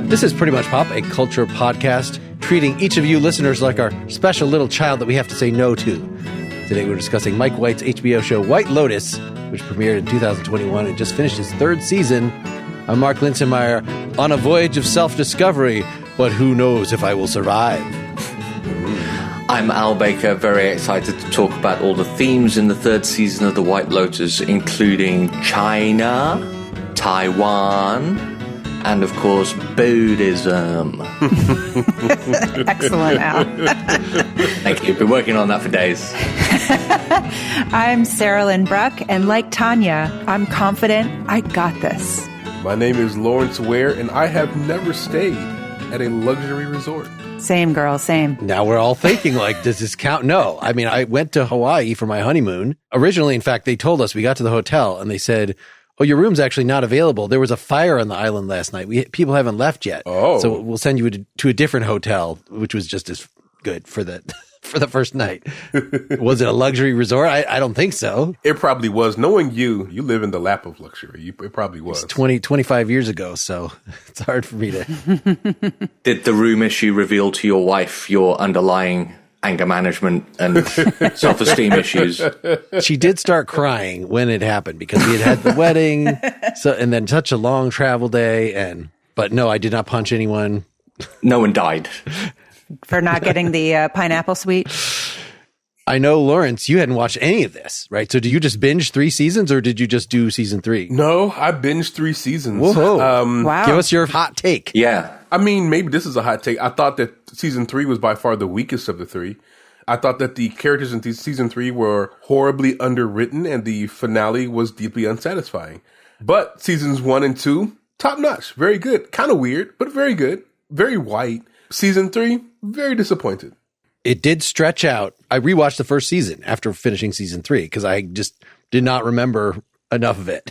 This is Pretty Much Pop, a culture podcast treating each of you listeners like our special little child that we have to say no to. Today we're discussing Mike White's HBO show White Lotus, which premiered in 2021 and just finished its third season. I'm Mark Linsenmeyer, on a voyage of self-discovery, but who knows if I will survive. I'm Al Baker, very excited to talk about all the themes in the third season of The White Lotus, including China, Taiwan, and, of course, Buddhism. Excellent, Al. Thank you. Been working on that for days. I'm Sarah Lynn Bruck, and like Tanya, I'm confident I got this. My name is Lawrence Ware, and I have never stayed at a luxury resort. Same, girl, same. Now we're all thinking, like, does this count? No. I mean, I went to Hawaii for my honeymoon. Originally, in fact, they told us, we got to the hotel, and they said, oh, your room's actually not available. There was a fire on the island last night. People haven't left yet. Oh. So we'll send you to a different hotel, which was just as good for the first night. Was it a luxury resort? I don't think so. It probably was. Knowing you live in the lap of luxury. It probably was. It's 25 years ago, so it's hard for me to... Did the room issue reveal to your wife your underlying anger management and self-esteem issues? She did start crying when it happened because we had the wedding, and then such a long travel day. But no, I did not punch anyone. No one died. For not getting the pineapple suite? I know, Lawrence, you hadn't watched any of this, right? So did you just binge 3 seasons or did you just do season 3? No, I binged 3 seasons. Whoa. Wow. Give us your hot take. Yeah. I mean, maybe this is a hot take. I thought that season 3 was by far the weakest of the 3. I thought that the characters in season 3 were horribly underwritten and the finale was deeply unsatisfying. But seasons 1 and 2, top notch, very good. Kind of weird, but very good. Very white. Season 3, very disappointed. It did stretch out. I rewatched the first season after finishing season 3 because I just did not remember enough of it.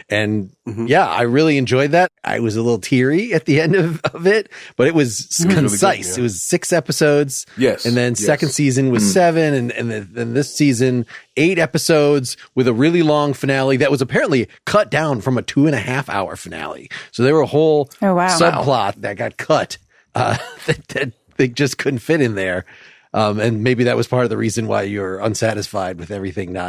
And yeah, I really enjoyed that. I was a little teary at the end of it, but it was concise. Really good, yeah. It was 6 episodes. Yes. And then second season was 7. And then this season, 8 episodes with a really long finale that was apparently cut down from a 2.5-hour finale. So there were a whole subplot that got cut that they just couldn't fit in there. And maybe that was part of the reason why you're unsatisfied with everything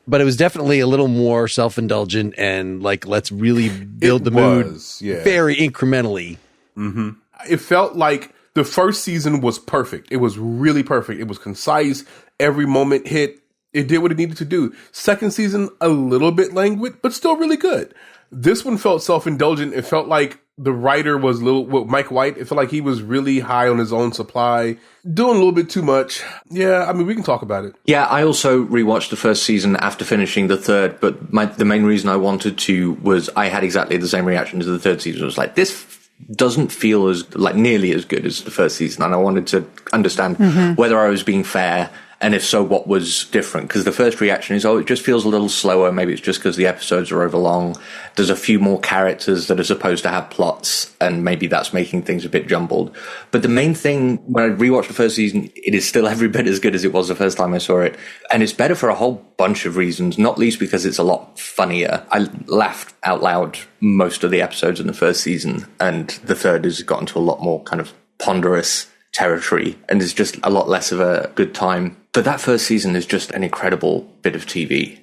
but it was definitely a little more self-indulgent and like, let's really build the mood very incrementally. Mm-hmm. It felt like the first season was perfect. It was really perfect. It was concise. Every moment hit. It did what it needed to do. Second season, a little bit languid, but still really good. This one felt self-indulgent. It felt like the writer was Mike White. It felt like he was really high on his own supply, doing a little bit too much. Yeah, I mean, we can talk about it. Yeah, I also rewatched the first season after finishing the third, but the main reason I wanted to was I had exactly the same reaction to the third season. It was like, this doesn't feel nearly as good as the first season, and I wanted to understand whether I was being fair, and if so, what was different? Because the first reaction is, it just feels a little slower. Maybe it's just because the episodes are overlong. There's a few more characters that are supposed to have plots, and maybe that's making things a bit jumbled. But the main thing, when I rewatched the first season, it is still every bit as good as it was the first time I saw it. And it's better for a whole bunch of reasons, not least because it's a lot funnier. I laughed out loud most of the episodes in the first season, and the third has gotten to a lot more kind of ponderous territory, and it's just a lot less of a good time. But that first season is just an incredible bit of TV.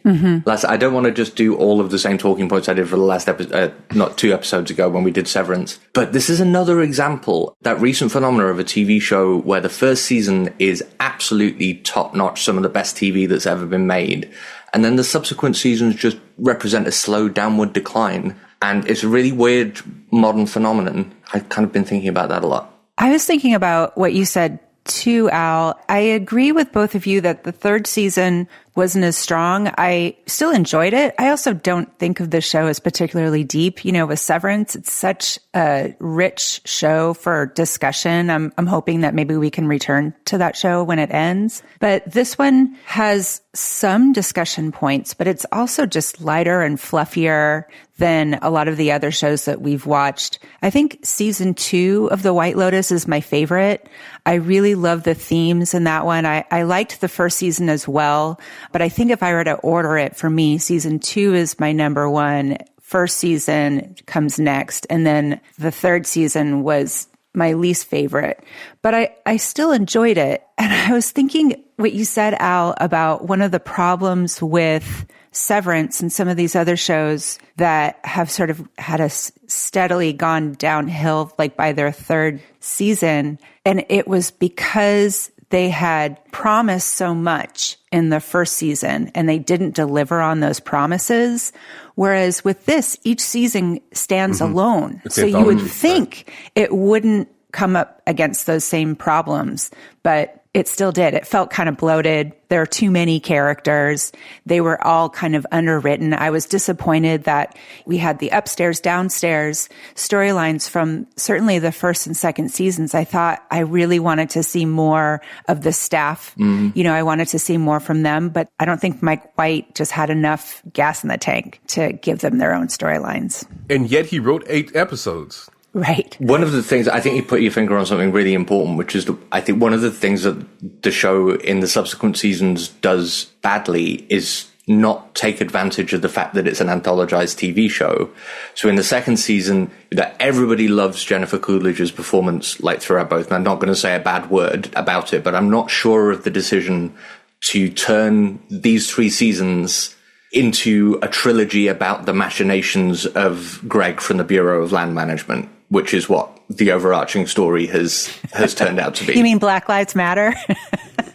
I don't want to just do all of the same talking points I did for the last episode, not 2 episodes ago when we did Severance. But this is another example, that recent phenomena of a TV show where the first season is absolutely top-notch, some of the best TV that's ever been made. And then the subsequent seasons just represent a slow downward decline. And it's a really weird modern phenomenon. I've kind of been thinking about that a lot. I was thinking about what you said too, Al. I agree with both of you that the third season wasn't as strong. I still enjoyed it. I also don't think of the show as particularly deep. You know, with Severance, it's such a rich show for discussion. I'm hoping that maybe we can return to that show when it ends. But this one has some discussion points, but it's also just lighter and fluffier than a lot of the other shows that we've watched. I think season 2 of The White Lotus is my favorite. I really love the themes in that one. I liked the first season as well, but I think if I were to order it, for me, season 2 is my number one first season comes next. And then the third season was my least favorite, but I still enjoyed it. And I was thinking what you said, Al, about one of the problems with Severance and some of these other shows that have sort of had us steadily gone downhill, like by their third season. And it was because they had promised so much in the first season and they didn't deliver on those promises. Whereas with this, each season stands alone. So you would think it wouldn't come up against those same problems, but it still did. It felt kind of bloated. There are too many characters. They were all kind of underwritten. I was disappointed that we had the upstairs, downstairs storylines from certainly the first and second seasons. I thought I really wanted to see more of the staff. You know, I wanted to see more from them, but I don't think Mike White just had enough gas in the tank to give them their own storylines. And yet he wrote 8 episodes. Right. One of the things, I think you put your finger on something really important, which is, I think one of the things that the show in the subsequent seasons does badly is not take advantage of the fact that it's an anthologized TV show. So in the second season, that everybody loves Jennifer Coolidge's performance, like throughout both. And I'm not going to say a bad word about it, but I'm not sure of the decision to turn these 3 seasons into a trilogy about the machinations of Greg from the Bureau of Land Management, which is what the overarching story has turned out to be. You mean Black Lives Matter?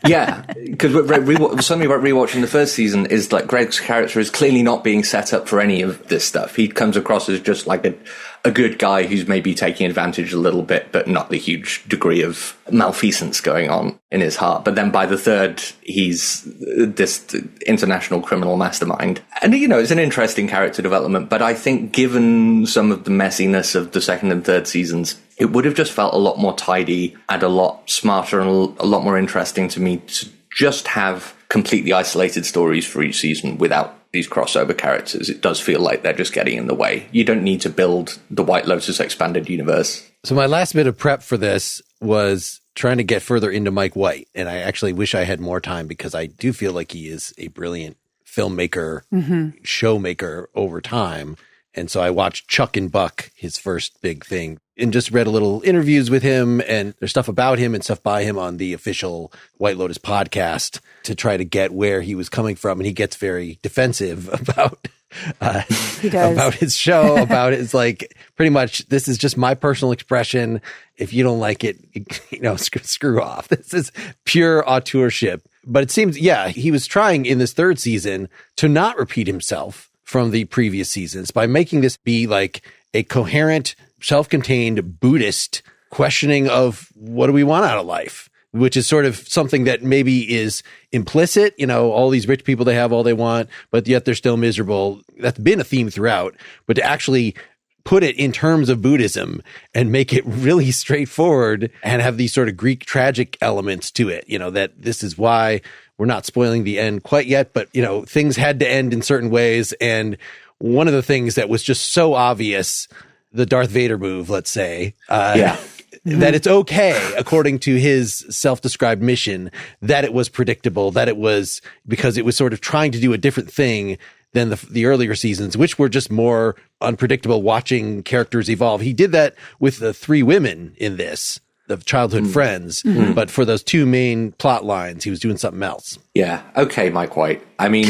Yeah, because something about rewatching the first season is like Greg's character is clearly not being set up for any of this stuff. He comes across as just like a good guy who's maybe taking advantage a little bit, but not the huge degree of malfeasance going on in his heart. But then by the third, he's this international criminal mastermind. And, you know, it's an interesting character development, but I think given some of the messiness of the second and third seasons, it would have just felt a lot more tidy and a lot smarter and a lot more interesting to me to just have completely isolated stories for each season without these crossover characters. It does feel like they're just getting in the way. You don't need to build the White Lotus expanded universe. So my last bit of prep for this was trying to get further into Mike White. And I actually wish I had more time because I do feel like he is a brilliant filmmaker, showmaker over time. And so I watched Chuck and Buck, his first big thing, and just read a little interviews with him, and there's stuff about him and stuff by him on the official White Lotus podcast to try to get where he was coming from. And he gets very defensive about about his show, about his, like, pretty much, this is just my personal expression. If you don't like it, you know, screw off. This is pure auteurship. But it seems, yeah, he was trying in this third season to not repeat himself from the previous seasons by making this be like a coherent, self-contained Buddhist questioning of what do we want out of life, which is sort of something that maybe is implicit. You know, all these rich people, they have all they want, but yet they're still miserable. That's been a theme throughout, but to actually put it in terms of Buddhism and make it really straightforward and have these sort of Greek tragic elements to it, you know, that this is why we're not spoiling the end quite yet, but, you know, things had to end in certain ways. And one of the things that was just so obvious, the Darth Vader move, let's say, that it's okay, according to his self-described mission, that it was predictable, that it was because it was sort of trying to do a different thing than the earlier seasons, which were just more unpredictable, watching characters evolve. He did that with the 3 women in this, the childhood friends, but for those 2 main plot lines, he was doing something else. Yeah. Okay, Mike White. I mean,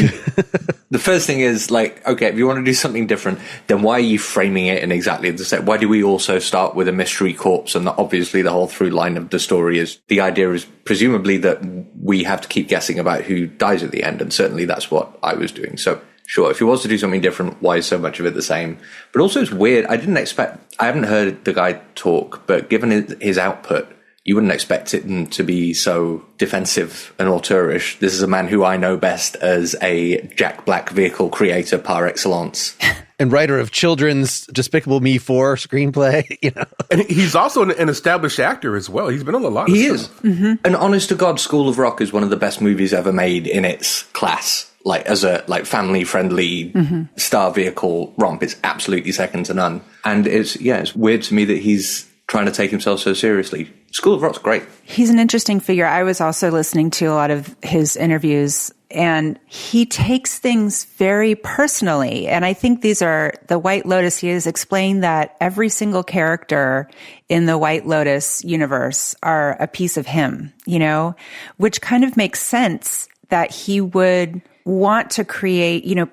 the first thing is, like, okay, if you want to do something different, then why are you framing it in exactly the same? Why do we also start with a mystery corpse? And obviously the whole through line of the story is, the idea is presumably that we have to keep guessing about who dies at the end. And certainly that's what I was doing. So sure, if he wants to do something different, why is so much of it the same? But also it's weird. I haven't heard the guy talk, but given his output, you wouldn't expect it to be so defensive and auteurish. This is a man who I know best as a Jack Black vehicle creator par excellence. And writer of children's Despicable Me 4 screenplay, you know. And he's also an established actor as well. He's been on a lot of stuff. He is. And honest to God, School of Rock is one of the best movies ever made in its class. Like, as a family friendly star vehicle romp, it's absolutely second to none. And it's weird to me that he's trying to take himself so seriously. School of Rock's great. He's an interesting figure. I was also listening to a lot of his interviews, And he takes things very personally. And I think these are the White Lotus. He has explained that every single character in the White Lotus universe are a piece of him, you know, which kind of makes sense that he would want to create, you know,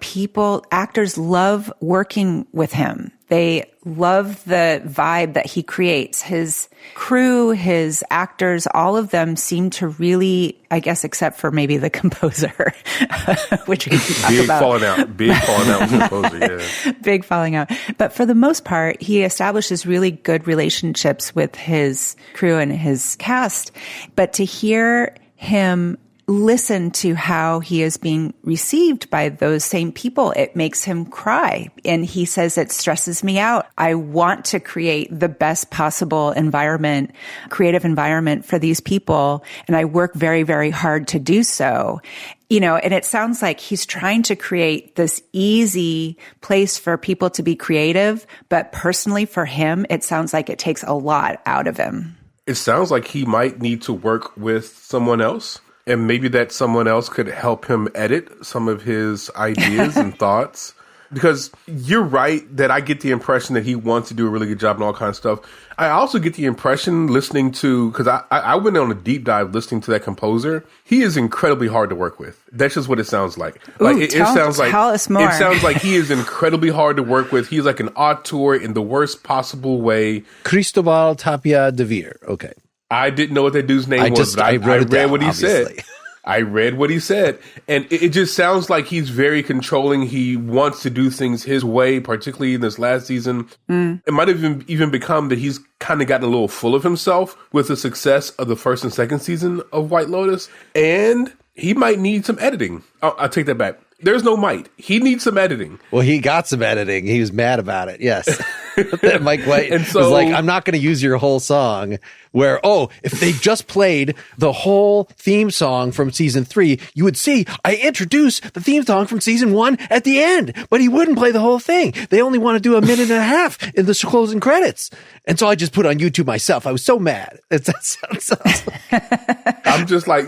actors love working with him. They love the vibe that he creates. His crew, his actors, all of them seem to really, I guess, except for maybe the composer, which we can talk about. Big falling out with the composer, yeah. Big falling out. But for the most part, he establishes really good relationships with his crew and his cast. But to hear him listen to how he is being received by those same people, it makes him cry. And he says, it stresses me out. I want to create the best possible environment, creative environment for these people. And I work very, very hard to do so. You know, and it sounds like he's trying to create this easy place for people to be creative. But personally for him, it sounds like it takes a lot out of him. It sounds like he might need to work with someone else. And maybe that someone else could help him edit some of his ideas and thoughts. Because you're right that I get the impression that he wants to do a really good job and all kinds of stuff. I also get the impression listening to, because I went on a deep dive listening to that composer. He is incredibly hard to work with. That's just what it sounds like. Tell us more. It sounds like he is incredibly hard to work with. He's like an auteur in the worst possible way. Cristobal Tapia de Veer. Okay. I didn't know what that dude's name was, but I read what he said. I read what he said. And it just sounds like he's very controlling. He wants to do things his way, particularly in this last season. It might have even become that he's kind of gotten a little full of himself with the success of the first and second season of White Lotus. And he might need some editing. I'll take that back. There's no might. He needs some editing. Well, he got some editing. He was mad about it. Yes. Mike White was like, I'm not going to use your whole song. Where, if they just played the whole theme song from season 3, you would see I introduced the theme song from season 1 at the end, but he wouldn't play the whole thing. They only want to do a minute and a half in the closing credits. And so I just put it on YouTube myself. I was so mad. I'm just like,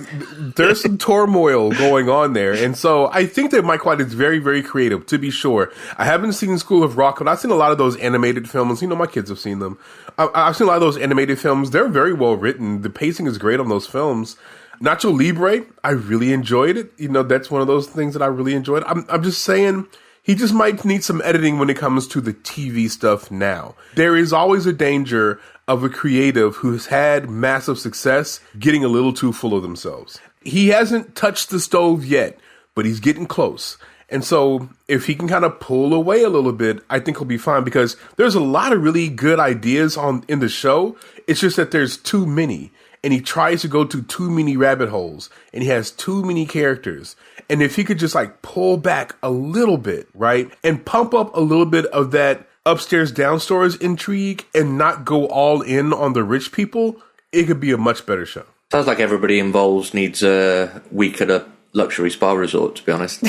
there's some turmoil going on there. And so I think that Mike White is very, very creative, to be sure. I haven't seen School of Rock, but I've seen a lot of those animated films. You know, my kids have seen them. I've seen a lot of those animated films. They're very well written. The pacing is great on those films. Nacho Libre, I really enjoyed it. You know, that's one of those things that I really enjoyed. I'm just saying, he just might need some editing when it comes to the TV stuff now. There is always a danger of a creative who's had massive success getting a little too full of themselves. He hasn't touched the stove yet, but he's getting close. And so if he can kind of pull away a little bit, I think he'll be fine, because there's a lot of really good ideas in the show. It's just that there's too many, and he tries to go to too many rabbit holes, and he has too many characters. And if he could just like pull back a little bit, right, and pump up a little bit of that upstairs downstairs intrigue and not go all in on the rich people, it could be a much better show. Sounds like everybody involved needs a week at a luxury spa resort, to be honest.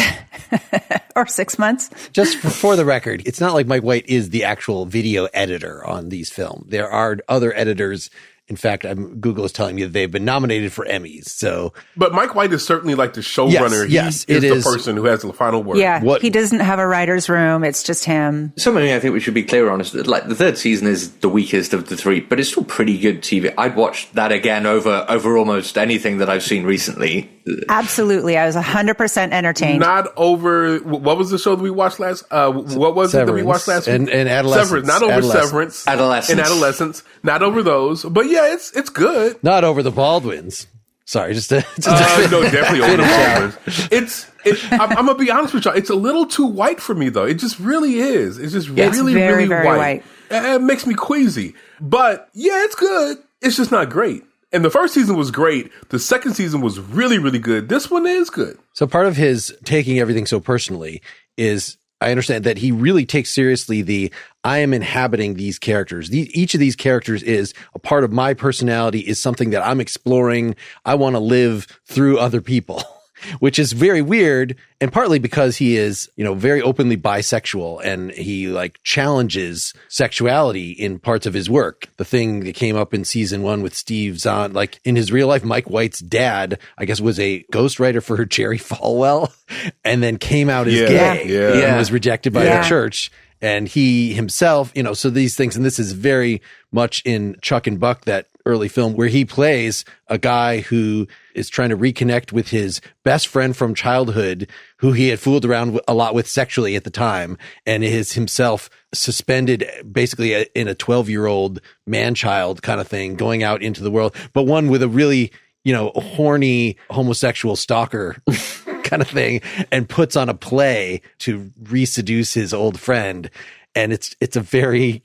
Or 6 months. Just for the record, it's not like Mike White is the actual video editor on these films. There are other editors. In fact, Google is telling me that they've been nominated for Emmys. But Mike White is certainly like the showrunner. Yes, he is the person who has the final word. Yeah, he doesn't have a writer's room. It's just him. Something I think we should be clear on is that, like, the third season is the weakest of the 3, but it's still pretty good TV. I'd watch that again over almost anything that I've seen recently. Absolutely. I was 100% entertained. Not over, what was the show that we watched last? What was Severance. it that we watched last week? And Adolescence. Severance. Not over Severance. And Adolescence. Not over those. But yeah, it's good. Not over the Baldwins. Sorry, just no, definitely over the Baldwins. I'm gonna be honest with y'all. It's a little too white for me, though. It just really is. It's just really, very, really very white. It makes me queasy. But yeah, it's good. It's just not great. And the first season was great. The second season was really, really good. This one is good. So part of his taking everything so personally is, I understand that he really takes seriously I am inhabiting these characters. Each of these characters is a part of my personality, is something that I'm exploring. I want to live through other people. which is very weird, and partly because he is, very openly bisexual, and he like challenges sexuality in parts of his work. The thing that came up in season 1 with Steve Zahn, like in his real life, Mike White's dad, I guess, was a ghostwriter for Jerry Falwell, and then came out as gay and was rejected by the church. And he himself, so these things, and this is very much in Chuck and Buck, that early film, where he plays a guy who is trying to reconnect with his best friend from childhood, who he had fooled around a lot with sexually at the time, and is himself suspended basically in a 12-year-old man-child kind of thing, going out into the world, but one with a really, horny homosexual stalker kind of thing, and puts on a play to re-seduce his old friend. And it's a very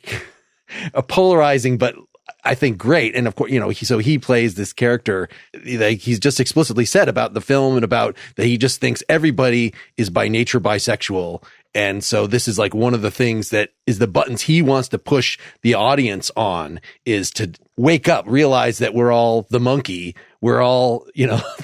polarizing, but I think great. And of course, he plays this character. He's just explicitly said about the film and about that he just thinks everybody is by nature bisexual. And so this is like one of the things that is the buttons he wants to push the audience on, is to wake up, realize that we're all the monkey. We're all,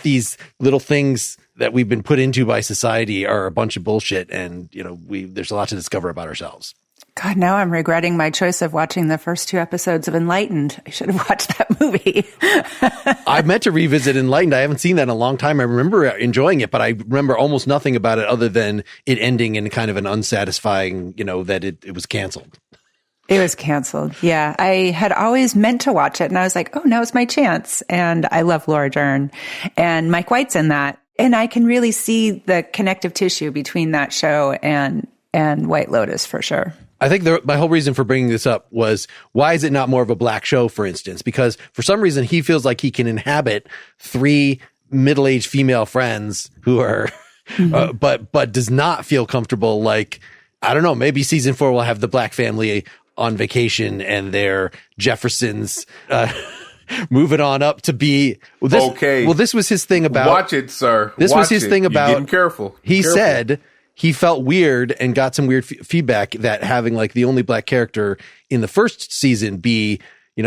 these little things that we've been put into by society are a bunch of bullshit. And, there's a lot to discover about ourselves. God, now I'm regretting my choice of watching the first 2 episodes of Enlightened. I should have watched that movie. I meant to revisit Enlightened. I haven't seen that in a long time. I remember enjoying it, but I remember almost nothing about it other than it ending in kind of an unsatisfying, that it was canceled. It was canceled. Yeah. I had always meant to watch it, and I was like, oh, now's my chance. And I love Laura Dern, and Mike White's in that. And I can really see the connective tissue between that show and White Lotus for sure. I think my whole reason for bringing this up was, why is it not more of a black show, for instance? Because for some reason he feels like he can inhabit 3 middle-aged female friends who are, but does not feel comfortable. Like, I don't know, maybe season 4 will have the black family on vacation and their Jeffersons, moving on up to be okay. Well, this was his thing about. Watch it, sir. This was his thing about. You're getting careful. He said he felt weird and got some weird feedback that having like the only black character in the first season be,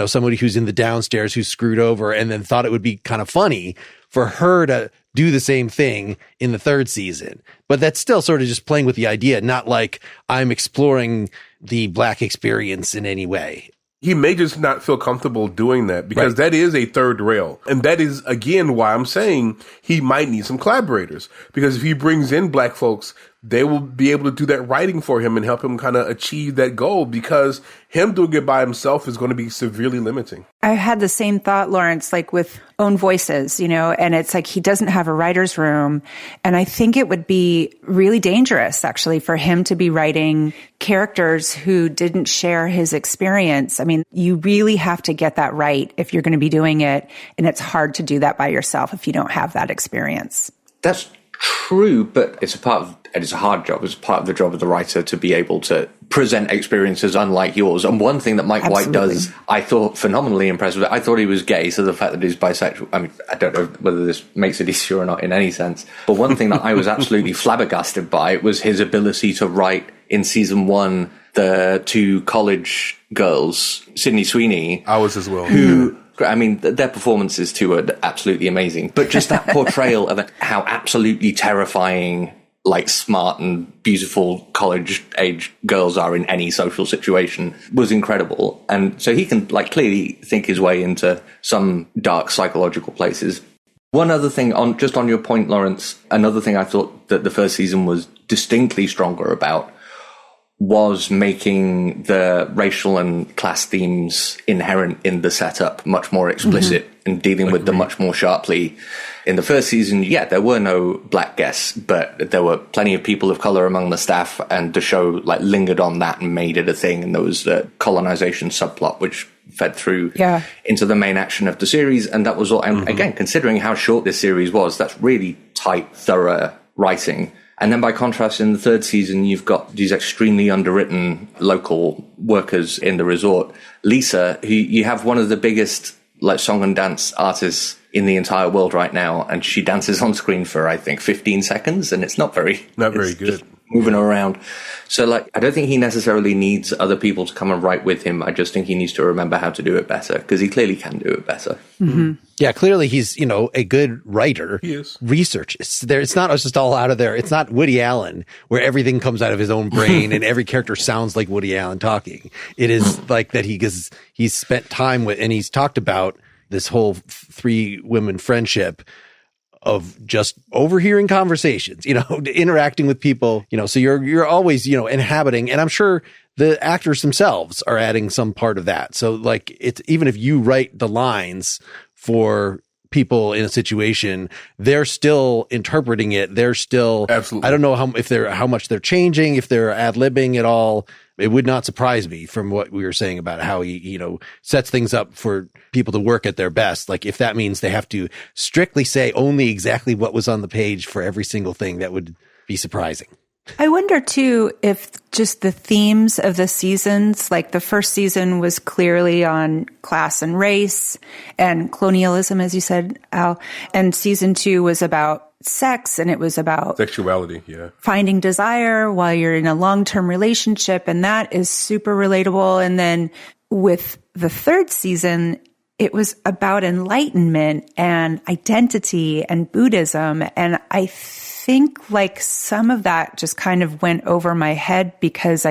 somebody who's in the downstairs who's screwed over, and then thought it would be kind of funny for her to do the same thing in the 3rd season. But that's still sort of just playing with the idea, not like I'm exploring the black experience in any way. He may just not feel comfortable doing that, because that is a third rail. And that is, again, why I'm saying he might need some collaborators. Because if he brings in black folks, they will be able to do that writing for him and help him kind of achieve that goal, because him doing it by himself is going to be severely limiting. I had the same thought, Lawrence, like with Own Voices, and it's like he doesn't have a writer's room. And I think it would be really dangerous, actually, for him to be writing characters who didn't share his experience. I mean, you really have to get that right if you're going to be doing it. And it's hard to do that by yourself if you don't have that experience. That's true, but it's a hard job. It's part of the job of the writer to be able to present experiences unlike yours. And one thing that Mike White does, I thought phenomenally impressive. I thought he was gay, so the fact that he's bisexual, I mean, I don't know whether this makes it easier or not in any sense. But one thing that I was absolutely flabbergasted by was his ability to write in season 1 the 2 college girls, Sydney Sweeney. I was as well. Who, I mean, their performances too are absolutely amazing. But just that portrayal of how absolutely terrifying, like, smart and beautiful college-age girls are in any social situation was incredible. And so he can, like, clearly think his way into some dark psychological places. One other thing, on your point, Lawrence, another thing I thought that the first season was distinctly stronger about was making the racial and class themes inherent in the setup much more explicit and dealing with them much more sharply. In the first season, there were no black guests, but there were plenty of people of color among the staff, and the show like lingered on that and made it a thing. And there was the colonization subplot, which fed through into the main action of the series. And that was all, and again, considering how short this series was, that's really tight, thorough writing. And then by contrast, in the 3rd season, you've got these extremely underwritten local workers in the resort. Lisa, who you have one of the biggest like song and dance artists in the entire world right now, and she dances on screen for, I think, 15 seconds, and it's not very good. moving around. So, like, I don't think he necessarily needs other people to come and write with him. I just think he needs to remember how to do it better, because he clearly can do it better. Mm-hmm. Yeah, clearly he's, a good writer. He is. Research. It's not just all out of there. It's not Woody Allen, where everything comes out of his own brain and every character sounds like Woody Allen talking. It is like that he's spent time with, and he's talked about this whole three women friendship of just overhearing conversations, interacting with people, so you're always, inhabiting, and I'm sure the actors themselves are adding some part of that. So like, it's, even if you write the lines for people in a situation, they're still interpreting it. They're still, absolutely. I don't know how much they're changing, if they're ad-libbing at all. It would not surprise me from what we were saying about how he, sets things up for people to work at their best. Like, if that means they have to strictly say only exactly what was on the page for every single thing, that would be surprising. I wonder too, if just the themes of the seasons, like the first season was clearly on class and race and colonialism, as you said, Al, and season 2 was about sex, and it was about sexuality, yeah, finding desire while you're in a long-term relationship, and that is super relatable. And then with the third season, it was about enlightenment and identity and Buddhism, and I think like some of that just kind of went over my head because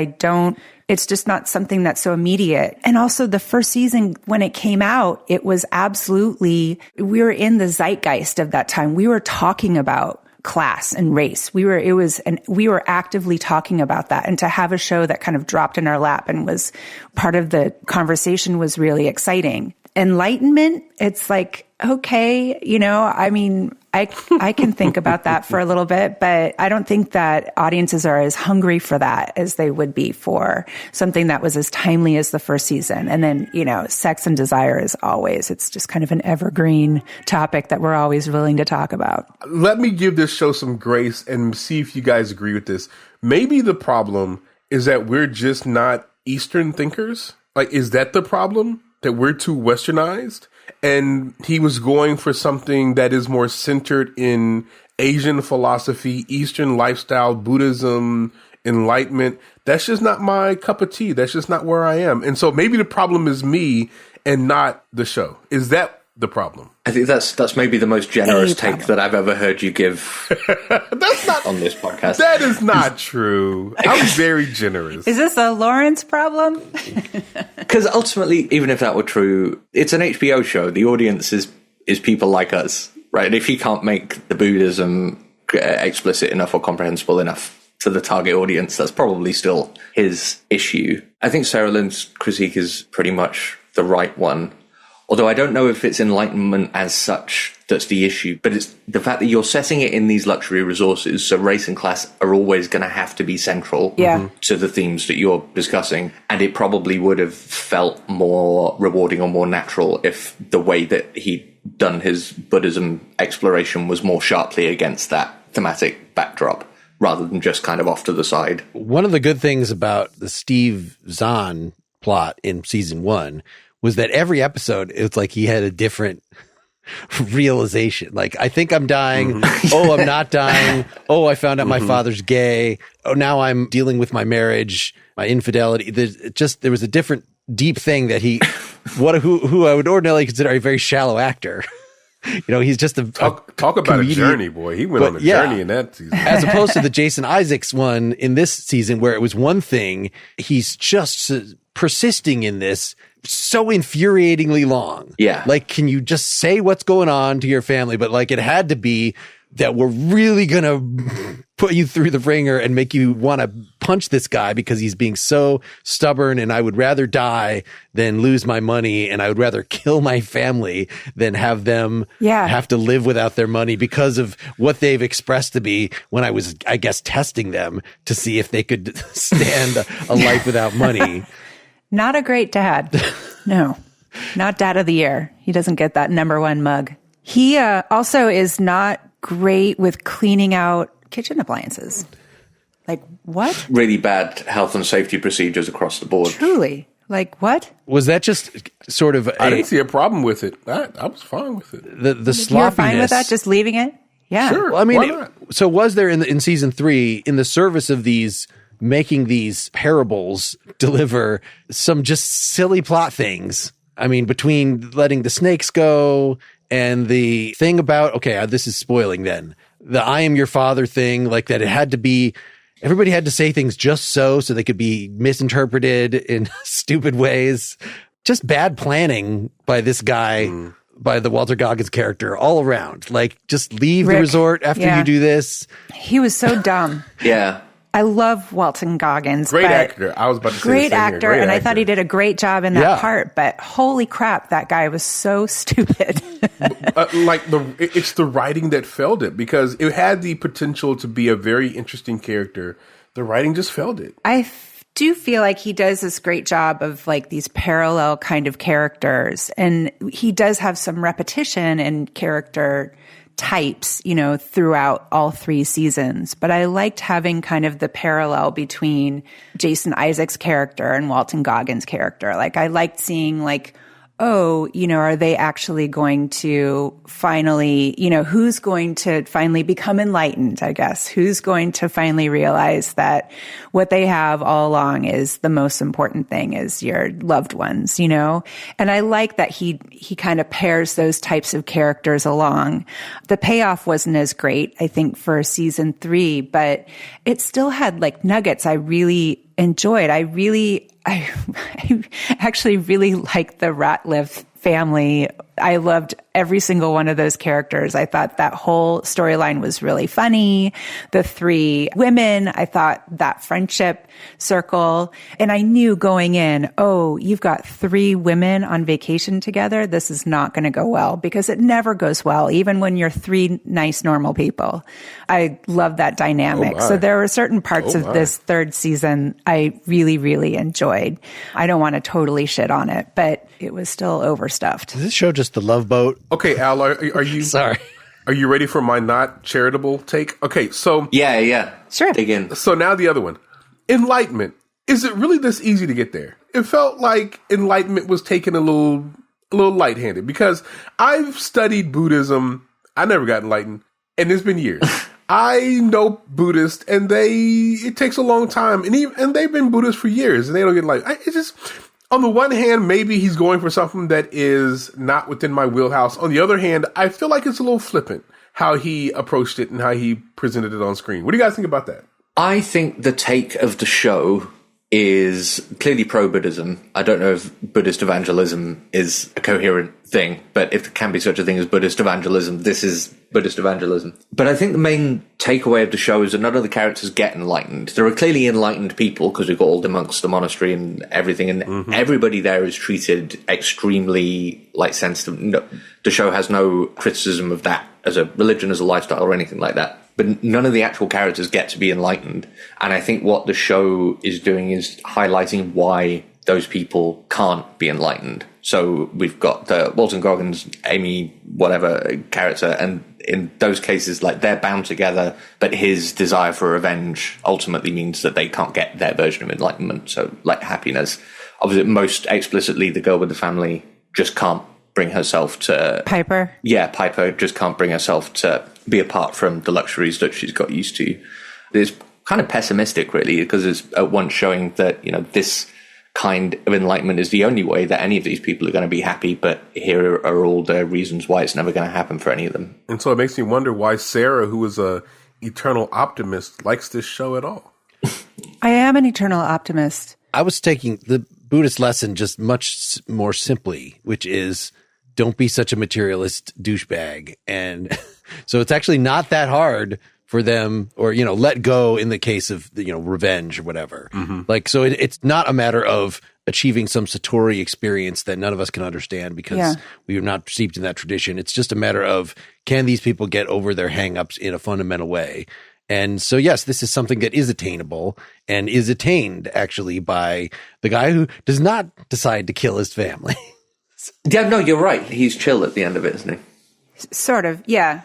it's just not something that's so immediate. And also the first season, when it came out, it was absolutely, we were in the zeitgeist of that time. We were talking about class and race. We were actively talking about that. And to have a show that kind of dropped in our lap and was part of the conversation was really exciting. Enlightenment, it's like, okay, I can think about that for a little bit, but I don't think that audiences are as hungry for that as they would be for something that was as timely as the first season. And then, sex and desire is always, it's just kind of an evergreen topic that we're always willing to talk about. Let me give this show some grace and see if you guys agree with this. Maybe the problem is that we're just not Eastern thinkers. Like, is that the problem? That we're too westernized? And he was going for something that is more centered in Asian philosophy, Eastern lifestyle, Buddhism, enlightenment. That's just not my cup of tea. That's just not where I am. And so maybe the problem is me and not the show. Is that the problem? I think that's maybe the most generous take that I've ever heard you give. That's not on this podcast. That is not true. I'm very generous. Is this a Lawrence problem? Because ultimately, even if that were true, it's an HBO show. The audience is people like us, right? And if he can't make the Buddhism explicit enough or comprehensible enough to the target audience, that's probably still his issue. I think Sarah Lynn's critique is pretty much the right one. Although I don't know if it's enlightenment as such that's the issue, but it's the fact that you're setting it in these luxury resources, so race and class are always going to have to be central to the themes that you're discussing, and it probably would have felt more rewarding or more natural if the way that he'd done his Buddhism exploration was more sharply against that thematic backdrop, rather than just kind of off to the side. One of the good things about the Steve Zahn plot in season 1 was that every episode, it's like he had a different realization. Like, I think I'm dying. Oh, I'm not dying. Oh, I found out my father's gay. Oh, now I'm dealing with my marriage, my infidelity. There was a different deep thing that who I would ordinarily consider a very shallow actor. He's just talk about comedian. A journey, boy. He went on a journey in that season. As opposed to the Jason Isaacs one in this season, where it was one thing, he's just persisting in this so infuriatingly long. Yeah. Like, can you just say what's going on to your family? But like, it had to be that we're really going to put you through the ringer and make you want to punch this guy because he's being so stubborn, and I would rather die than lose my money, and I would rather kill my family than have them have to live without their money because of what they've expressed to me when I was, I guess, testing them to see if they could stand a life without money. Not a great dad. No, not dad of the year. He doesn't get that #1 mug. He also is not great with cleaning out kitchen appliances. Like, what? Really bad health and safety procedures across the board. Truly. Like, what? Was that just sort of I didn't see a problem with it. I was fine with it. The sloppiness. You were fine with that, just leaving it? Yeah. Sure. Well, I mean, so was there in season 3, in the service of making these parables deliver some just silly plot things? I mean, between letting the snakes go and the thing about, okay, this is spoiling then, the I am your father thing, like that it had to be, everybody had to say things just so they could be misinterpreted in stupid ways. Just bad planning by this guy, by the Walter Goggins character all around. Like, just leave the resort after you do this. He was so dumb. Yeah. I love Walton Goggins. Great actor. I was about to say great actor, and I thought he did a great job in that part. But holy crap, that guy was so stupid. It's the writing that failed it, because it had the potential to be a very interesting character. The writing just failed it. I do feel like he does this great job of like these parallel kind of characters, and he does have some repetition in character types, throughout all 3 seasons. But I liked having kind of the parallel between Jason Isaacs' character and Walton Goggins' character. Like, I liked seeing like, oh, are they actually going to finally, who's going to finally become enlightened, I guess? Who's going to finally realize that what they have all along is the most important thing, is your loved ones, And I like that he kind of pairs those types of characters along. The payoff wasn't as great, I think, for season 3, but it still had like nuggets I really enjoyed. I actually really liked the Ratliff family. I loved every single one of those characters. I thought that whole storyline was really funny. The 3 women, I thought that friendship circle. And I knew going in, oh, you've got 3 women on vacation together. This is not going to go well, because it never goes well, even when you're 3 nice, normal people. I love that dynamic. So there were certain parts of this 3rd season I really, really enjoyed. I don't want to totally shit on it, but it was still overstuffed. Is this show just The Love Boat? Okay, Al, are you sorry? Are you ready for my not charitable take? Okay, so yeah, sure. Dig in. So now the other one, enlightenment. Is it really this easy to get there? It felt like enlightenment was taken a little lightheaded, because I've studied Buddhism. I never got enlightened, and it's been years. I know Buddhists, and it takes a long time, and they've been Buddhists for years, and they don't get enlightened. It's just, on the one hand, maybe he's going for something that is not within my wheelhouse. On the other hand, I feel like it's a little flippant how he approached it and how he presented it on screen. What do you guys think about that? I think the take of the show is clearly pro-Buddhism. I don't know if Buddhist evangelism is a coherent thing, but if there can be such a thing as Buddhist evangelism, this is Buddhist evangelism. But I think the main takeaway of the show is that none of the characters get enlightened. There are clearly enlightened people, because we've got all the monks, the monastery, and everything, and everybody there is treated extremely sensitive. No, the show has no criticism of that as a religion, as a lifestyle, or anything like that. But none of the actual characters get to be enlightened. And I think what the show is doing is highlighting why those people can't be enlightened. So we've got the Walton Goggins, Amy, whatever character, and in those cases, they're bound together, but his desire for revenge ultimately means that they can't get their version of enlightenment. So, happiness. Obviously, most explicitly, the girl with the family just can't bring herself to... Piper? Yeah, Piper just can't bring herself to be apart from the luxuries that she's got used to. It's kind of pessimistic, really, because it's at once showing that, this kind of enlightenment is the only way that any of these people are going to be happy, but here are all the reasons why it's never going to happen for any of them. And so it makes me wonder why Sarah, who is a eternal optimist, likes this show at all. I am an eternal optimist. I was taking the Buddhist lesson just much more simply, which is don't be such a materialist douchebag. And so it's actually not that hard for them, or, let go in the case of, revenge or whatever. So it's not a matter of achieving some Satori experience that none of us can understand because we are not steeped in that tradition. It's just a matter of, can these people get over their hangups in a fundamental way? And so, yes, this is something that is attainable and is attained actually by the guy who does not decide to kill his family. Yeah, no, you're right. He's chill at the end of it, isn't he? Sort of, yeah.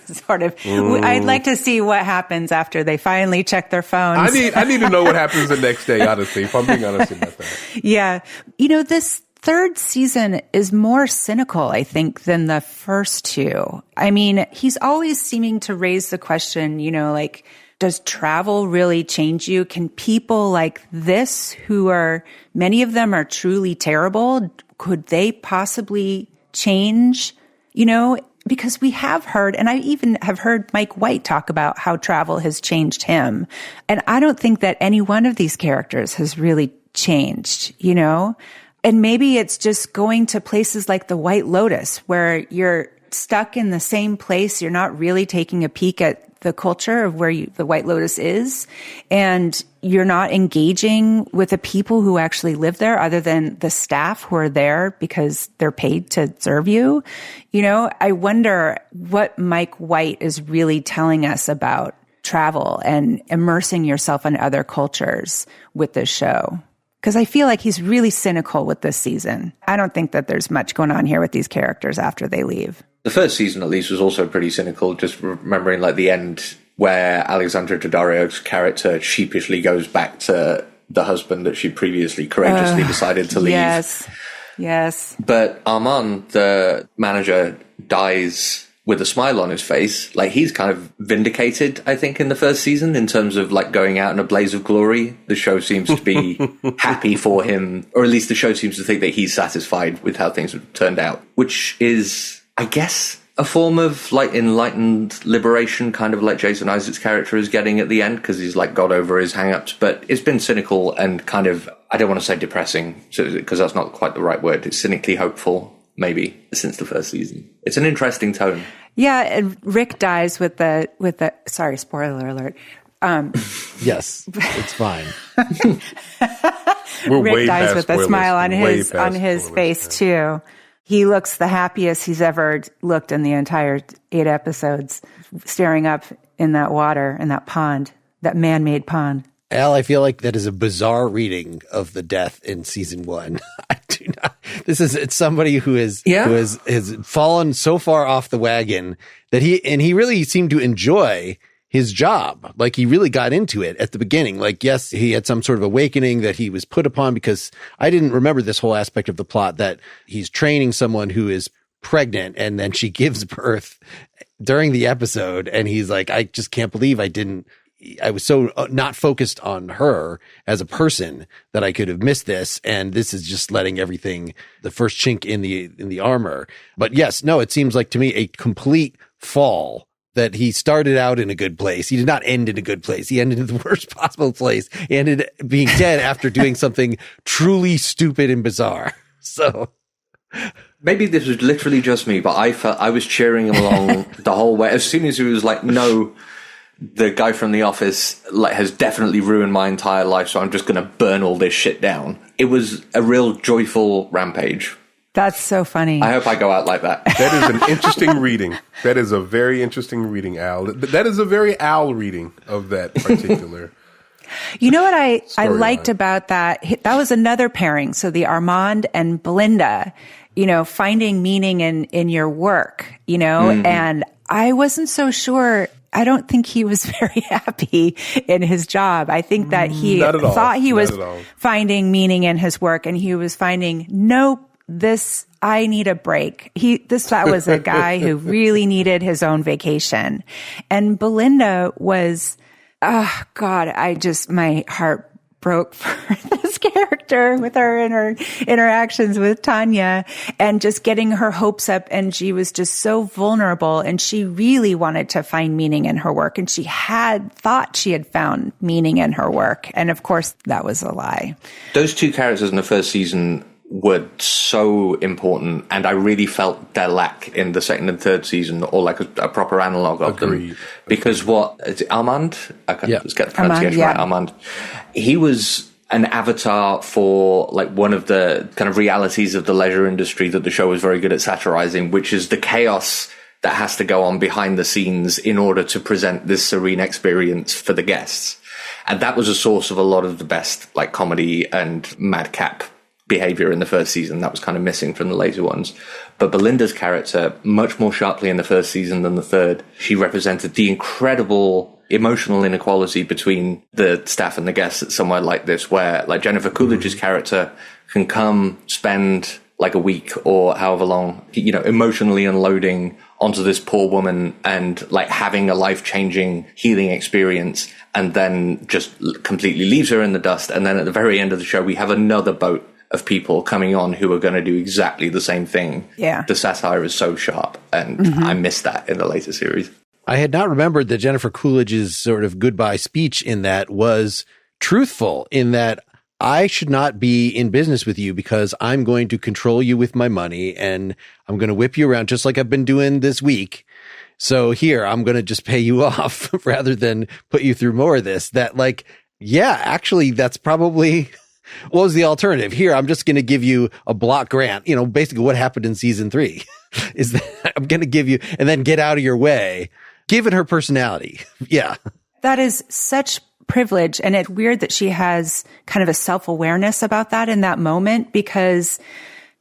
Sort of. I'd like to see what happens after they finally check their phones. I need to know what happens the next day, honestly, if I'm being honest about that. Yeah. This third season is more cynical, I think, than the first two. I mean, he's always seeming to raise the question, like, does travel really change you? Can people like this, many of them are truly terrible, could they possibly change? Because we have heard, and I even have heard Mike White talk about how travel has changed him. And I don't think that any one of these characters has really changed, And maybe it's just going to places like the White Lotus, where you're stuck in the same place. You're not really taking a peek at the culture of where the White Lotus is, and you're not engaging with the people who actually live there other than the staff who are there because they're paid to serve you. I wonder what Mike White is really telling us about travel and immersing yourself in other cultures with this show. Because I feel like he's really cynical with this season. I don't think that there's much going on here with these characters after they leave. The first season, at least, was also pretty cynical, just remembering like the end where Alexandra Daddario's character sheepishly goes back to the husband that she previously courageously decided to leave. Yes. But Armand, the manager, dies with a smile on his face. Like, he's kind of vindicated, I think, in the first season in terms of like going out in a blaze of glory. The show seems to be happy for him, or at least the show seems to think that he's satisfied with how things have turned out, which is, I guess, a form of like enlightened liberation, kind of like Jason Isaacs' character is getting at the end, because he's like got over his hang-ups. But it's been cynical and kind of, I don't want to say depressing, because that's not quite the right word. It's cynically hopeful, maybe, since the first season. It's an interesting tone. Yeah, and Rick dies with the sorry, spoiler alert. Yes, it's fine. Rick dies with a smile on his face too. He looks the happiest he's ever looked in the entire 8 episodes, staring up in that water, in that pond, that man-made pond. Al, I feel like that is a bizarre reading of the death in season 1. I do not. It's somebody who has fallen so far off the wagon that he really seemed to enjoy his job. Like, he really got into it at the beginning. Like, yes, he had some sort of awakening that he was put upon, because I didn't remember this whole aspect of the plot that he's training someone who is pregnant and then she gives birth during the episode. And he's like, I just can't believe I was so not focused on her as a person that I could have missed this. And this is just letting everything, the first chink in the armor. But yes, no, it seems like to me a complete fall, that he started out in a good place. He did not end in a good place. He ended in the worst possible place. He ended being dead after doing something truly stupid and bizarre. So maybe this was literally just me, but I felt I was cheering him along the whole way. As soon as he was like, no, the guy from The Office has definitely ruined my entire life, so I'm just going to burn all this shit down. It was a real joyful rampage. That's so funny. I hope I go out like that. That is an interesting reading. That is a very interesting reading, Al. That is a very Al reading of that particular. You know what I liked about that? That was another pairing. So the Armand and Belinda, finding meaning in your work, and I wasn't so sure. I don't think he was very happy in his job. I think that he thought he was finding meaning in his work, and he was finding, nope, I need a break. That was a guy who really needed his own vacation. And Belinda was, oh God, my heart broke for this character with her and her interactions with Tanya, and just getting her hopes up. And she was just so vulnerable, and she really wanted to find meaning in her work. And she had thought she had found meaning in her work. And of course, that was a lie. Those two characters in the first season were so important, and I really felt their lack in the second and third season, or like a proper analog of them. Because Armand? Let's get the pronunciation right. Armand. He was an avatar for like one of the kind of realities of the leisure industry that the show was very good at satirizing, which is the chaos that has to go on behind the scenes in order to present this serene experience for the guests. And that was a source of a lot of the best like comedy and madcap behavior in the first season. That was kind of missing from the later ones. But Belinda's character, much more sharply in the first season than the third, she represented the incredible emotional inequality between the staff and the guests at somewhere like this, where like Jennifer Coolidge's character can come spend like a week or however long, emotionally unloading onto this poor woman and like having a life-changing healing experience, and then just completely leaves her in the dust. And then at the very end of the show, we have another boat of people coming on who are going to do exactly the same thing. Yeah. The satire is so sharp, and I missed that in the later series. I had not remembered that Jennifer Coolidge's sort of goodbye speech in that was truthful, in that I should not be in business with you because I'm going to control you with my money and I'm going to whip you around just like I've been doing this week. So here, I'm going to just pay you off rather than put you through more of this. That like, yeah, actually, that's probably what was the alternative here. I'm just going to give you a block grant. Basically what happened in season 3 is that I'm going to give you and then get out of your way, given her personality. Yeah. That is such privilege. And it's weird that she has kind of a self-awareness about that in that moment, because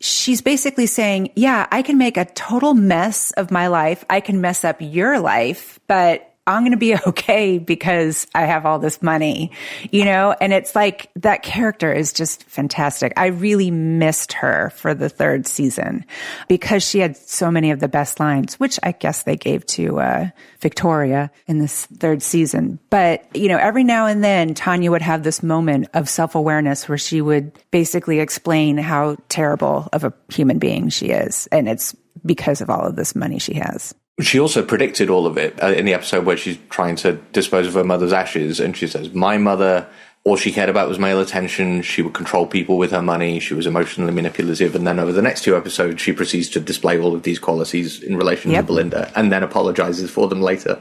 she's basically saying, yeah, I can make a total mess of my life. I can mess up your life, but I'm going to be okay because I have all this money, and it's like that character is just fantastic. I really missed her for the 3rd season because she had so many of the best lines, which I guess they gave to Victoria in this 3rd season. But, every now and then Tanya would have this moment of self-awareness where she would basically explain how terrible of a human being she is. And it's because of all of this money she has. She also predicted all of it in the episode where she's trying to dispose of her mother's ashes. And she says, my mother, all she cared about was male attention. She would control people with her money. She was emotionally manipulative. And then over the next 2 episodes, she proceeds to display all of these qualities in relation to Belinda and then apologizes for them later.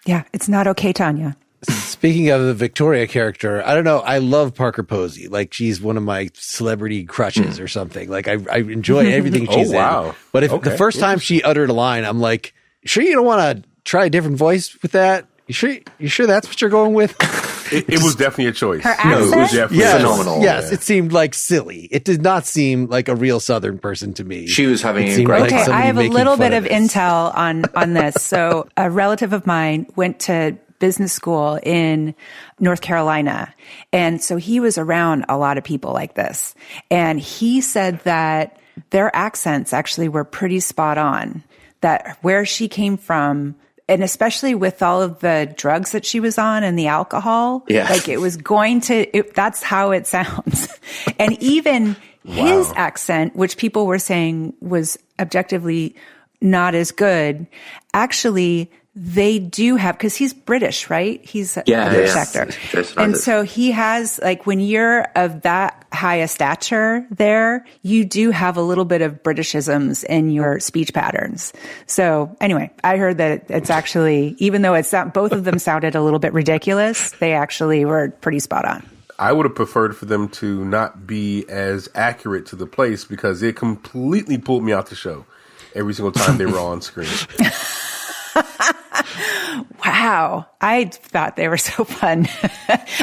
Yeah, it's not okay, Tanya. Speaking of the Victoria character, I don't know. I love Parker Posey. Like, she's one of my celebrity crushes or something. Like, I enjoy everything she's in. But if the first time she uttered a line, I'm like, sure you don't want to try a different voice with that? You sure that's what you're going with? It was definitely a choice. Her accent? No, it was definitely phenomenal. Yes, it seemed like silly. It did not seem like a real Southern person to me. She was having a great time. Okay, I have a little bit of this. intel on this. So a relative of mine went to business school in North Carolina. And so he was around a lot of people like this. And he said that their accents actually were pretty spot on. That where she came from, and especially with all of the drugs that she was on and the alcohol, like it was that's how it sounds. And even his accent, which people were saying was objectively not as good, actually they do have, because he's British, right? He's a British actor. And so he has, like, when you're of that high a stature there, you do have a little bit of Britishisms in your speech patterns. So anyway, I heard that it's actually, even though both of them sounded a little bit ridiculous, they actually were pretty spot on. I would have preferred for them to not be as accurate to the place, because it completely pulled me out the show every single time they were on screen. Wow. I thought they were so fun.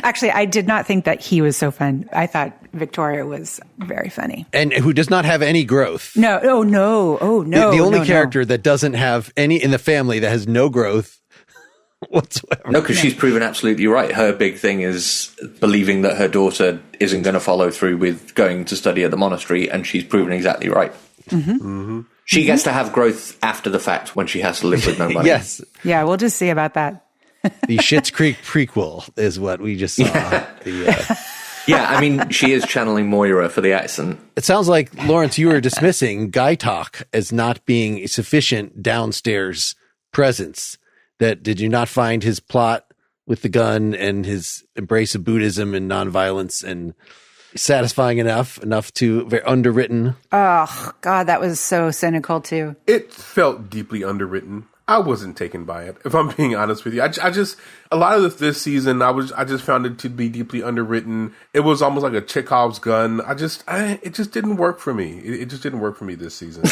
Actually, I did not think that he was so fun. I thought Victoria was very funny. And who does not have any growth. No. Oh, no. Oh, no. The only character that doesn't have any in the family that has no growth whatsoever. No, because she's proven absolutely right. Her big thing is believing that her daughter isn't going to follow through with going to study at the monastery, and she's proven exactly right. Mm-hmm. Mm-hmm. She gets to have growth after the fact when she has to live with no money. Yes. Yeah, we'll just see about that. The Schitt's Creek prequel is what we just saw. Yeah, I mean, she is channeling Moira for the accent. It sounds like, Lawrence, you were dismissing Guy Talk as not being a sufficient downstairs presence. Did you not find his plot with the gun and his embrace of Buddhism and nonviolence and satisfying enough to very underwritten? Oh God, that was so cynical too. It felt deeply underwritten. I wasn't taken by it, if I'm being honest with you. I just a lot of this season, I just found it to be deeply underwritten. It was almost like a Chekhov's gun. It just didn't work for me. It just didn't work for me this season.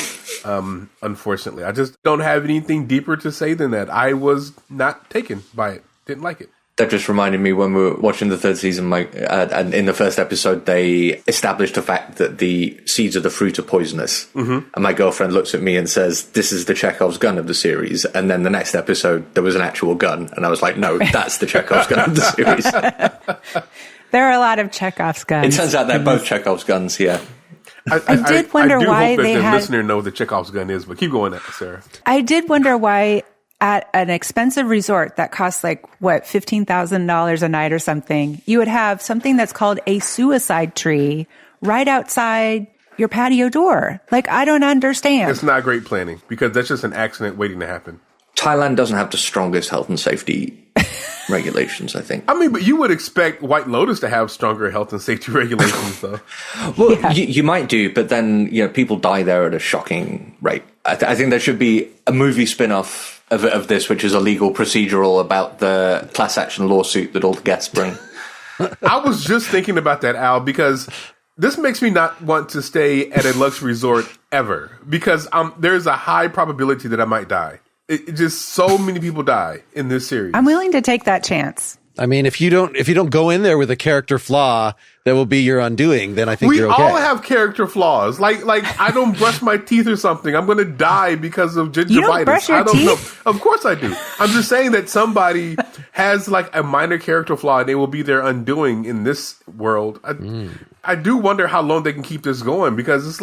Unfortunately, I just don't have anything deeper to say than that. I was not taken by it. Didn't like it. That just reminded me when we were watching the third season, and in the first episode, they established the fact that the seeds of the fruit are poisonous. Mm-hmm. And my girlfriend looks at me and says, "This is the Chekhov's gun of the series." And then the next episode, there was an actual gun. And I was like, no, that's the Chekhov's gun of the series. There are a lot of Chekhov's guns. It turns out they're both Chekhov's guns, yeah. I did wonder why hope that they the had... listener know what Chekhov's gun is, but keep going, Sarah. I did wonder why at an expensive resort that costs like, what, $15,000 a night or something, you would have something that's called a suicide tree right outside your patio door. Like, I don't understand. It's not great planning because that's just an accident waiting to happen. Thailand doesn't have the strongest health and safety regulations, I think. I mean, but you would expect White Lotus to have stronger health and safety regulations, though. Well, yeah. you might do, but then people die there at a shocking rate. I think there should be a movie spin-off of this, which is a legal procedural about the class action lawsuit that all the guests bring. I was just thinking about that, Al, because this makes me not want to stay at a luxury resort ever, because there's a high probability that I might die. It just so many people die in this series. I'm willing to take that chance. I mean, if you don't go in there with a character flaw that will be your undoing, then I think you're okay. We all have character flaws. Like I don't brush my teeth or something. I'm going to die because of gingivitis. You don't brush your teeth? know. Of course I do. I'm just saying that somebody has like a minor character flaw and they will be their undoing in this world. I do wonder how long they can keep this going, because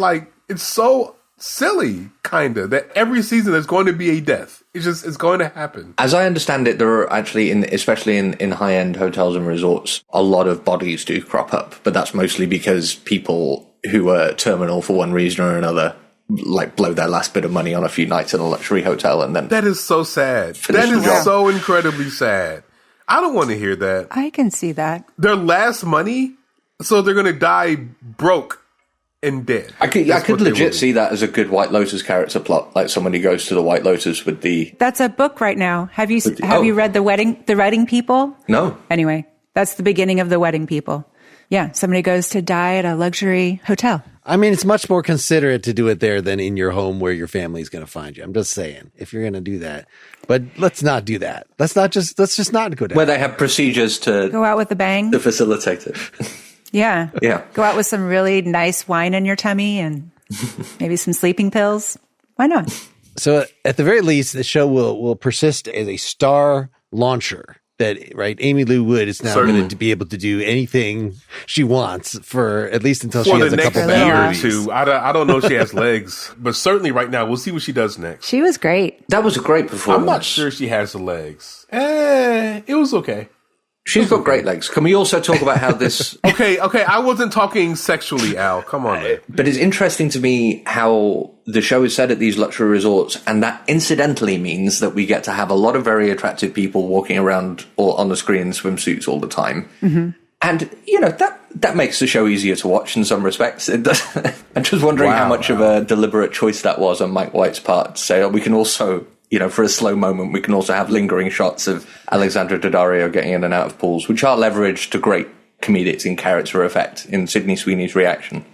it's so silly, kind of, that every season there's going to be a death. It's going to happen. As I understand it, there are actually, especially in high-end hotels and resorts, a lot of bodies do crop up, but that's mostly because people who are terminal for one reason or another blow their last bit of money on a few nights in a luxury hotel, and then... That is so sad. That is so incredibly sad. I don't want to hear that. I can see that. Their last money, so they're going to die broke and dead. I could legit see that as a good White Lotus character plot, like someone who goes to the White Lotus with the... That's a book right now. Have you read The Wedding People? No. Anyway, that's the beginning of The Wedding People. Yeah, somebody goes to die at a luxury hotel. I mean, it's much more considerate to do it there than in your home where your family's going to find you. I'm just saying, if you're going to do that. But let's not do that. Let's just not go down. Where they have procedures to... Go out with a bang? To facilitate it. Yeah. Yeah. Go out with some really nice wine in your tummy and maybe some sleeping pills. Why not? So at the very least, the show will persist as a star launcher. That, right, Amy Lou Wood is now going to be able to do anything she wants for at least until she has a couple of year or two. I don't know if she has legs, but certainly right now we'll see what she does next. She was great. That was a great performance. I'm not sure she has the legs. It was okay. She's got great legs. Can we also talk about how this... Okay, I wasn't talking sexually, Al. Come on, man. But it's interesting to me how the show is set at these luxury resorts, and that incidentally means that we get to have a lot of very attractive people walking around or on the screen in swimsuits all the time. Mm-hmm. And, that makes the show easier to watch in some respects. It does. I'm just wondering how much of a deliberate choice that was on Mike White's part to say, we can also... for a slow moment, we can also have lingering shots of Alexandra Daddario getting in and out of pools, which are leveraged to great comedic and character effect in Sydney Sweeney's reaction.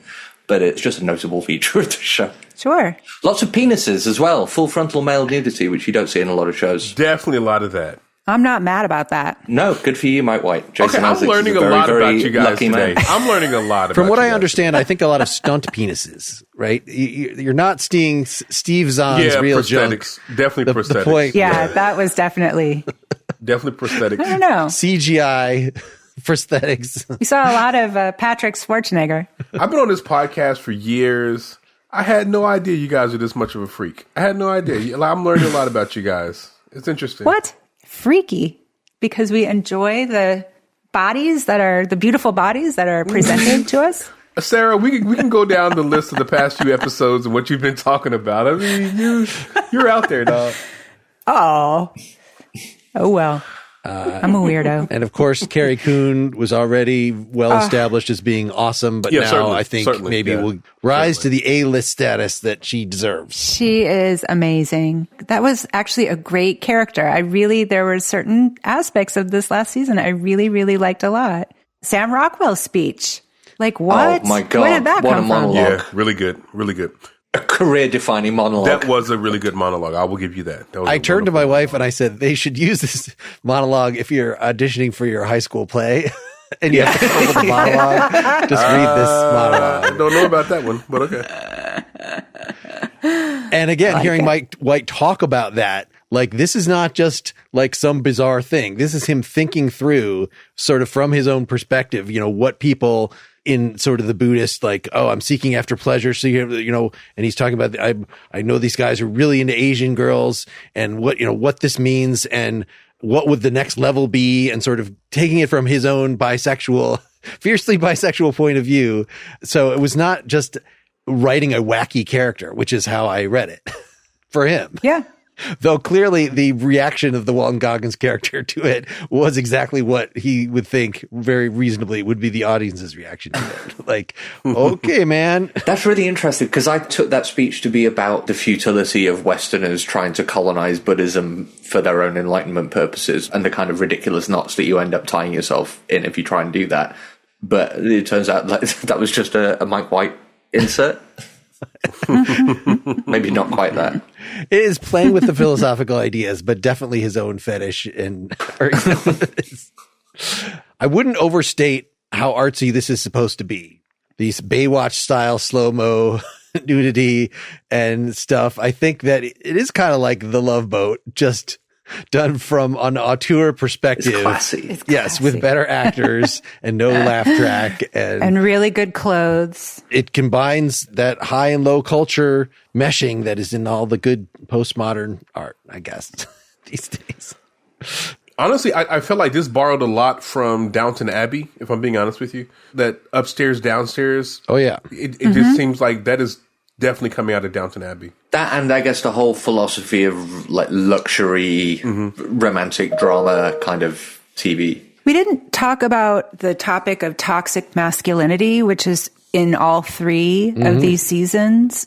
But it's just a notable feature of the show. Sure. Lots of penises as well. Full frontal male nudity, which you don't see in a lot of shows. Definitely a lot of that. I'm not mad about that. No, good for you, Mike White. Jason I'm learning a lot about you guys today. I'm learning a lot about From what I understand, I think a lot of stunt penises, right? You're not seeing Steve Zahn's real junk. Definitely prosthetics. The point, that was definitely... Definitely prosthetics. I don't know. CGI prosthetics. We saw a lot of Patrick Schwarzenegger. I've been on this podcast for years. I had no idea you guys are this much of a freak. I had no idea. I'm learning a lot about you guys. It's interesting. What? Freaky? Because we enjoy the beautiful bodies that are presented to us? Sarah, we can go down the list of the past few episodes and what you've been talking about. I mean, you're out there, dog. Oh well. I'm a weirdo. And of course, Carrie Coon was already well established as being awesome, but now I think maybe will rise to the A-list status that she deserves. She is amazing. That was actually a great character. There were certain aspects of this last season I really, really liked a lot. Sam Rockwell's speech. Like, what? Oh my God. Where did that come from? Yeah, really good. Really good. A career-defining monologue. That was a really good monologue. I will give you that. I turned to my wife and I said, they should use this monologue if you're auditioning for your high school play. And you have to come up with a monologue. Just read this monologue. I don't know about that one, but okay. And again, hearing Mike White talk about that Like, this is not just like some bizarre thing. This is him thinking through sort of from his own perspective, what people in sort of the Buddhist, like, oh, I'm seeking after pleasure. So, and he's talking about, I know these guys are really into Asian girls and what this means and what would the next level be, and sort of taking it from his own fiercely bisexual point of view. So it was not just writing a wacky character, which is how I read it for him. Yeah. Though clearly the reaction of the Walton Goggins character to it was exactly what he would think very reasonably would be the audience's reaction to it. Like, okay, man. That's really interesting, because I took that speech to be about the futility of Westerners trying to colonize Buddhism for their own enlightenment purposes and the kind of ridiculous knots that you end up tying yourself in if you try and do that. But it turns out like, that was just a Mike White insert. Maybe not quite that. It is playing with the philosophical ideas, but definitely his own fetish. I wouldn't overstate how artsy this is supposed to be. These Baywatch style slow-mo nudity and stuff. I think that it is kind of like The Love Boat, just done from an auteur perspective. It's classy. Yes, with better actors and no laugh track and really good clothes. It combines that high and low culture meshing that is in all the good postmodern art, I guess, these days. Honestly, I feel like this borrowed a lot from Downton Abbey, if I'm being honest with you. That upstairs, downstairs. Oh, yeah. It just seems like that is definitely coming out of Downton Abbey. That, and I guess the whole philosophy of like luxury, romantic drama kind of TV. We didn't talk about the topic of toxic masculinity, which is in all three of these seasons,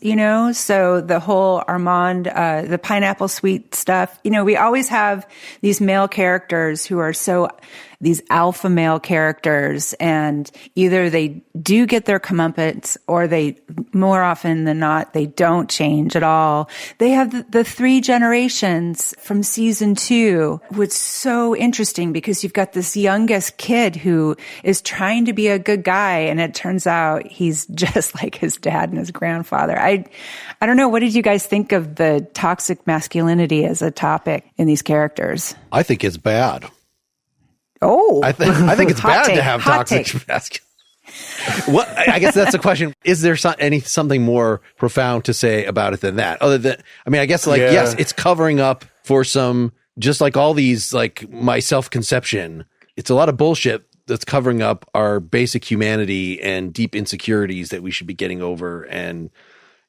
so the whole Armand, the pineapple sweet stuff, we always have these male characters who are these alpha male characters, and either they do get their comeuppance or they, more often than not, they don't change at all. They have the three generations from season 2, which is so interesting because you've got this youngest kid who is trying to be a good guy, and it turns out he's just like his dad and his grandfather. I don't know. What did you guys think of the toxic masculinity as a topic in these characters? I think it's bad. Oh, I think it's bad to have toxic masculinity. What, I guess that's the question. Is there something more profound to say about it than that? Other than, I guess yes, it's covering up for some, just like all these, like my self-conception. It's a lot of bullshit that's covering up our basic humanity and deep insecurities that we should be getting over. And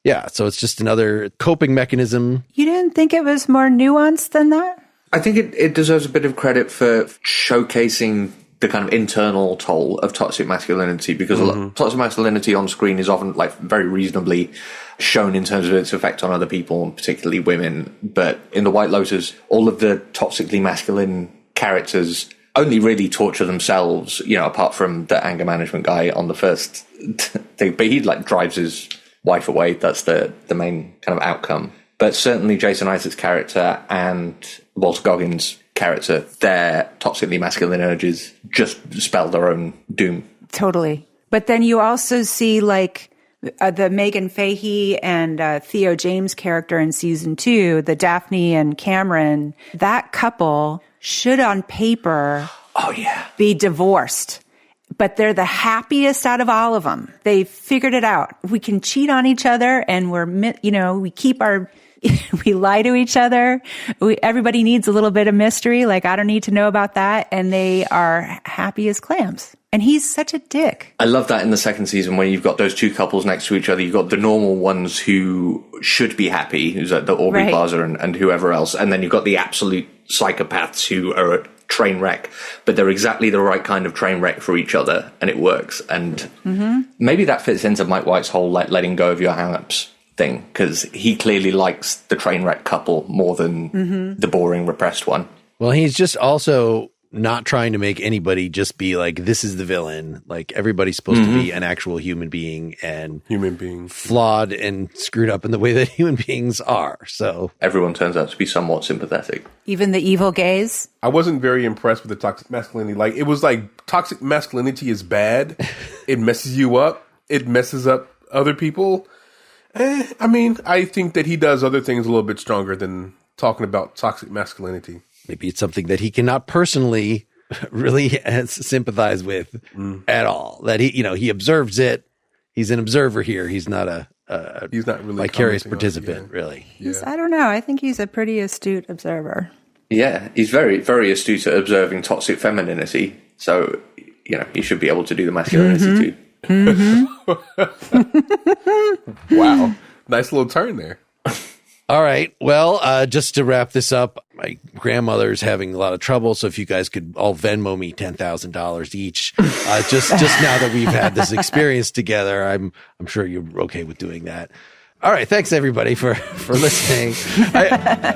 yeah, so it's just another coping mechanism. You didn't think it was more nuanced than that? I think it deserves a bit of credit for showcasing the kind of internal toll of toxic masculinity, because toxic masculinity on screen is often like very reasonably shown in terms of its effect on other people, and particularly women. But in The White Lotus, all of the toxically masculine characters only really torture themselves, apart from the anger management guy on the first thing. But he like drives his wife away. That's the main kind of outcome. But certainly Jason Isaacs' character and Walter Goggins' character, their toxically masculine urges just spell their own doom. Totally. But then you also see like the Megan Fahey and Theo James character in season 2, the Daphne and Cameron, that couple should on paper be divorced. But they're the happiest out of all of them. They figured it out. We can cheat on each other, and we keep our, we lie to each other. Everybody needs a little bit of mystery. Like, I don't need to know about that. And they are happy as clams. And he's such a dick. I love that in the second season when you've got those two couples next to each other. You've got the normal ones who should be happy, who's at the Aubrey Plaza and whoever else. And then you've got the absolute psychopaths who are a train wreck, but they're exactly the right kind of train wreck for each other, and it works. And maybe that fits into Mike White's whole like letting go of your hang-ups thing, because he clearly likes the train wreck couple more than the boring repressed one. Well, he's just also not trying to make anybody just be like, this is the villain. Like, everybody's supposed to be an actual human being and flawed and screwed up in the way that human beings are. So everyone turns out to be somewhat sympathetic. Even the evil gays. I wasn't very impressed with the toxic masculinity. Like, it was like toxic masculinity is bad. It messes you up. It messes up other people. I think that he does other things a little bit stronger than talking about toxic masculinity. Maybe it's something that he cannot personally really sympathize with at all. That he observes it. He's an observer here. He's not he's not really vicarious participant, really. Yeah. I don't know. I think he's a pretty astute observer. Yeah, he's very, very astute at observing toxic femininity. So, he should be able to do the masculinity too. Wow. Nice little turn there. All right. Well, just to wrap this up, my grandmother's having a lot of trouble. So if you guys could all Venmo me $10,000 each, just now that we've had this experience together, I'm sure you're okay with doing that. All right. Thanks everybody for listening.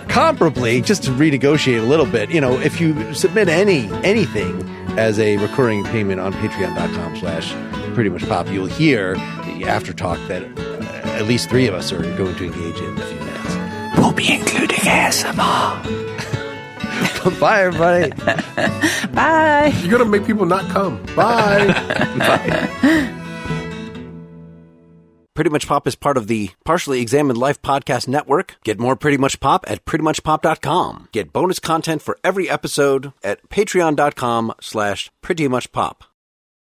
Comparably, just to renegotiate a little bit, if you submit anything as a recurring payment on patreon.com/prettymuchpop, you'll hear the after talk that at least 3 of us are going to engage in a few minutes. We'll be including ASMR. Bye, everybody. Bye. You're going to make people not come. Bye. Bye. Pretty Much Pop is part of the Partially Examined Life podcast network. Get more Pretty Much Pop at prettymuchpop.com. Get bonus content for every episode at patreon.com/prettymuchpop.